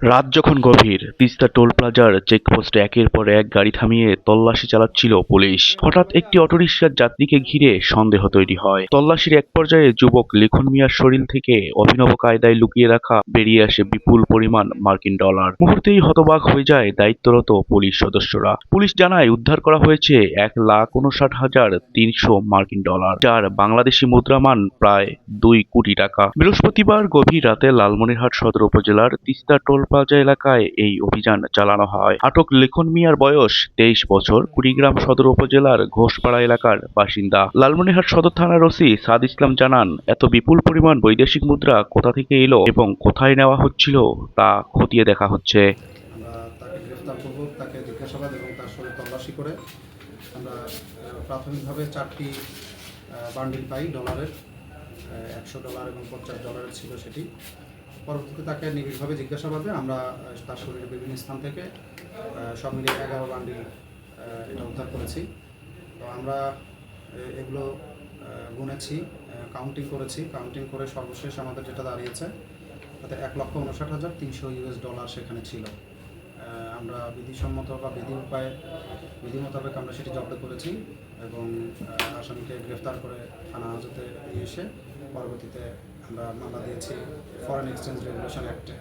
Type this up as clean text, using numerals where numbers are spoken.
রাত যখন গভীর, তিস্তা টোল প্লাজার চেকপোস্টে একের পর এক গাড়ি থামিয়ে তল্লাশি চালাচ্ছিল পুলিশ। হঠাৎ একটি অটোরিকশার যাত্রীকে ঘিরে সন্দেহ তৈরি হয়। তল্লাশির এক পর্যায়ে যুবক লিখন মিয়ার শরীর থেকে অভিনব কায়দায় লুকিয়ে রাখা বেরিয়ে আসে বিপুল পরিমাণ মার্কিন ডলার। মুহূর্তেই হতবাক হয়ে যায় দায়িত্বরত পুলিশ সদস্যরা। পুলিশ জানায় উদ্ধার করা হয়েছে 1,59,300 মার্কিন ডলার, যার বাংলাদেশি মুদ্রামান প্রায় 2 কোটি টাকা। বৃহস্পতিবার গভীর রাতে লালমনিরহাট সদর উপজেলার তিস্তা টোল প্লাজা এলাকায় এই অভিযান চালানো হয়। আটক লিখন মিয়ার বয়স 23 বছর, কুড়িগ্রাম সদর উপজেলার ঘোষপাড়া এলাকার বাসিন্দা। লালমনিরহাট সদর থানার ওসি সাদ ইসলাম জানান, এত বিপুল পরিমাণ বৈদেশিক মুদ্রা কোথা থেকে এলো এবং কোথায় নেওয়া হচ্ছিল তা খতিয়ে দেখা হচ্ছে। আমরা তাকে গ্রেফতার করব, তাকে জিজ্ঞাসাবাদ এবং তার শরীর তল্লাশি করে আমরা প্রাথমিকভাবে 4টি বান্ডিল পাই ডলারের। $100 এবং $50 ছিল সেটি। পরবর্তীতে তাকে নিবিড়ভাবে জিজ্ঞাসাবাদে আমরা তার শরীরের বিভিন্ন স্থান থেকে সব মিলিয়ে 11 বান্ডিল এটা উদ্ধার করেছি। তো আমরা এগুলো গুনেছি, কাউন্টিং করেছি। কাউন্টিং করে সর্বশেষ আমাদের যেটা দাঁড়িয়েছে তাতে $1,59,300 সেখানে ছিল। আমরা বিধিসম্মত বা বিধি মোতাবেক আমরা সেটি জব্দ করেছি এবং আসামিকে গ্রেফতার করে থানা হাজতে নিয়ে এসে পরবর্তীতে আমরা মামলা দিয়েছি ফরেন এক্সচেঞ্জ রেগুলেশন অ্যাক্টে।